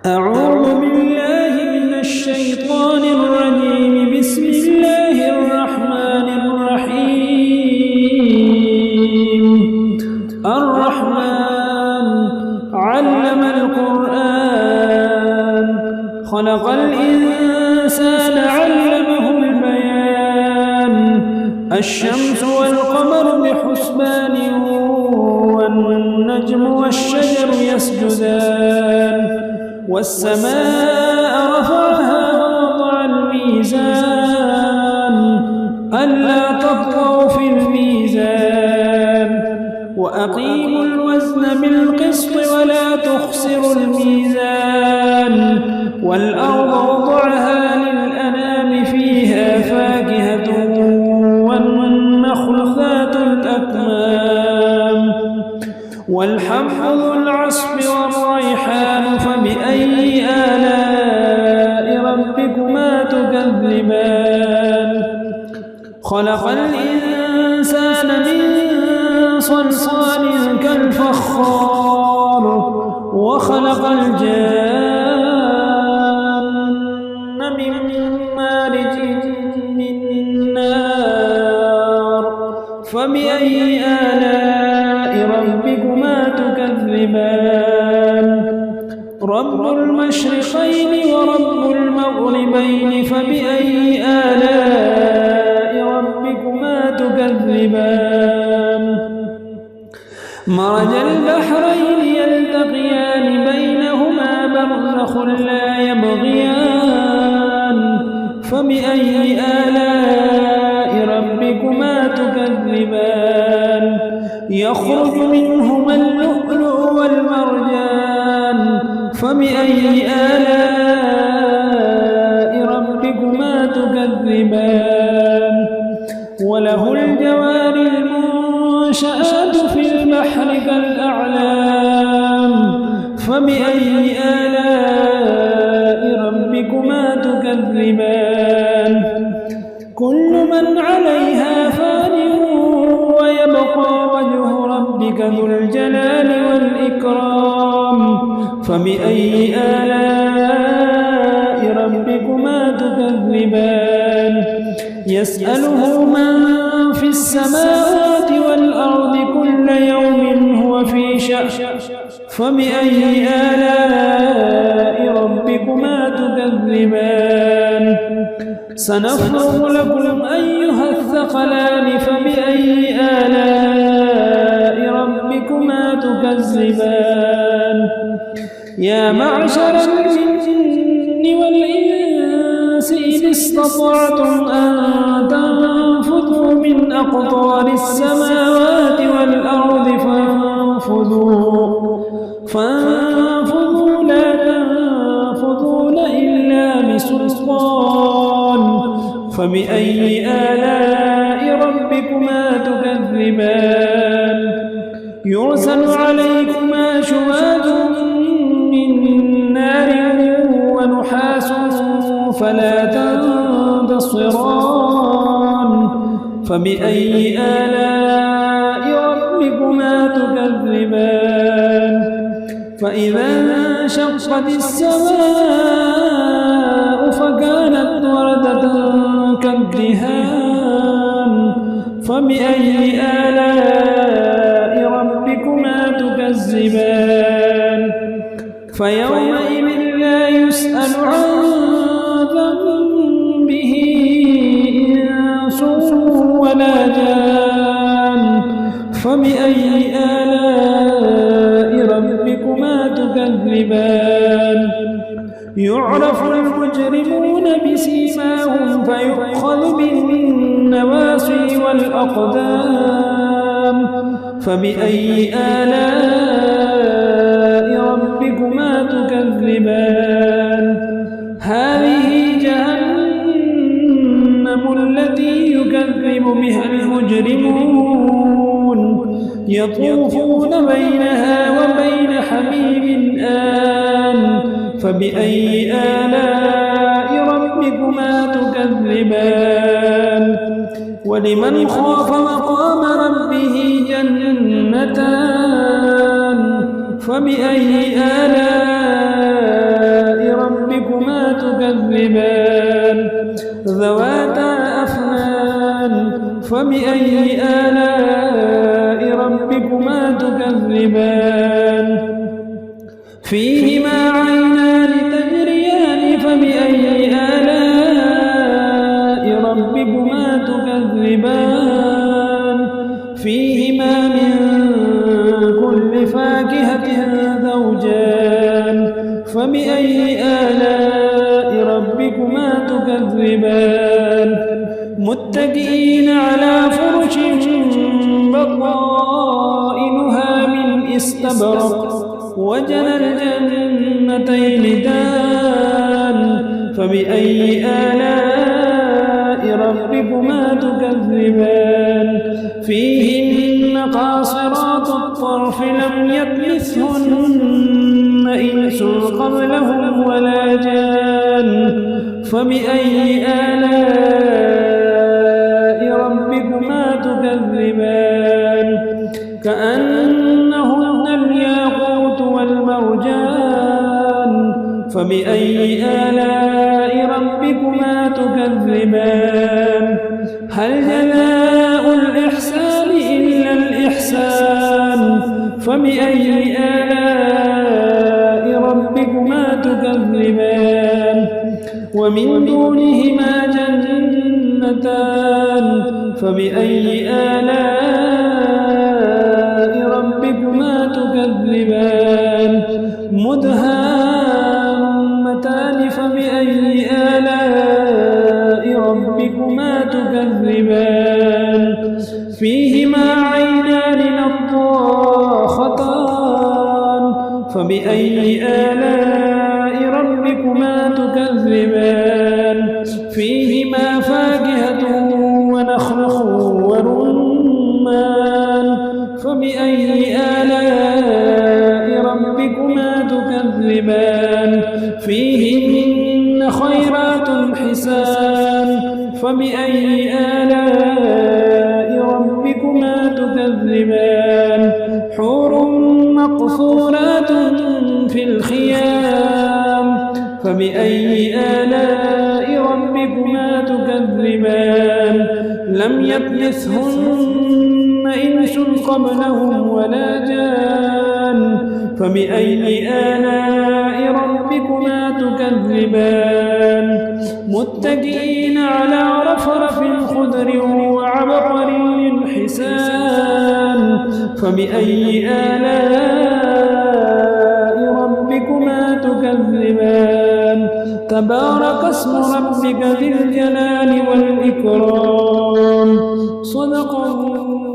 أعوذ بالله من الشيطان الرجيم. بسم الله الرحمن الرحيم. الرحمن علم القرآن، خلق الإنسان علمه البيان. الشمس والقمر بحسبان، والنجم والشجر يسجدان. والسماء رفعها ووضع الميزان، ألا تطغوا في الميزان. وأقيموا الوزن بالقسط ولا تخسروا الميزان. والأرض وضعها للأنام، فيها فاكهة والنخل ذات الأكمام، والحب ذو العصف والريحان. فبأي آلاء ربكما تكذبان؟ خلق الإنسان من صلصال كالفخار، وخلق الجان من مارج من نار. فبأي آلاء ربكما تكذبان؟ رب المشرقين ورب المغربين. فبأي آلاء ربكما تكذبان؟ مرج البحرين يلتقيان، بينهما برزخ لا يبغيان. فبأي آلاء ربكما تكذبان؟ يخرج منهما اللؤلؤ والمرجان. فبأي آلاء ربكما تكذبان؟ وله الجوار المنشآت في البحر كالأعلام. فبأي آلاء ربكما تكذبان؟ كل من عليها فان، ويبقى وجه ربك ذو الجلال والإكرام. فبأي آلاء ربكما تكذبان؟ يسأله من في السماوات والأرض، كل يوم هو في شأن. فبأي آلاء ربكما تكذبان؟ سنفرغ لكم أيها الثقلان. فبأي آلاء ربكما تكذبان؟ يا معشر الجن والإنس إن استطعتم أن تنفذوا من أقطار السماوات والأرض فانفذوا لا تنفذون إلا بسلطان. فبأي آلاء ربكما تكذبان؟ يرسل عليكما شواظ من نار ونحاس فلا تنتصران. فبأي آلاء ربكما تكذبان؟ فإذا انشقت السماء فكانت وردة كالدهان. فبأي آلاء ربكما تكذبان؟ فيومئذ لا يسأل عن ذنبه إنس ولا جان. فبأي آلاء ربكما تكذبان؟ يعرف المجرمون بسيماهم، فيؤخذ بالنواصي والأقدام. فبأي آلاء ربكما تكذبان؟ هذه جهنم التي يكذب بها المجرمون، يطوفون بينها وبين حميم آن. فبأي آلاء ربكما تكذبان؟ ولمن خاف مقام ربه جنتان. فبأي آلاء فيهما عينان تجريان فبأي آلاء ربكما تكذبان فيهما من كل فاكهة زوجان فبأي آلاء ربكما تكذبان متكئين على فرش بطائنها من استبرق وجنى الجنتين دان فبأي آلاء ربكما تكذبان فيهن قاصرات الطرف لم يطمثهن إنس قبلهم ولا جان فبأي آلاء ربكما تكذبان كأنهن الياقوت والمرجان فبأي آلاء ربكما تكذبان هل جزاء الإحسان إلا الإحسان فبأي آلاء ربكما تكذبان ومن دونهما جنتان فبأي آلاء ربكما تكذبان مدهامتان فبأي آلاء ربكما تكذبان فيهما عينان نضاختان فبأي آلاء ربكما تكذبان فيهما فاكهة ونخل ورمان فبأي آلاء ربكما تكذبان فيهن خيرات حسان فبأي آلاء ربكما تكذبان حور مقصورات في الخيام فبأي آلاء ربكما تكذبان لم يطمثهن إنس قبلهم ولا جان فبأي آلاء ربكما تكذبان متكئين على رفرف خضر وعبقري حسان فبأي آلاء ربكما تكذبان تبارك اسم ربك ذي الجلال والإكرام صدق الله.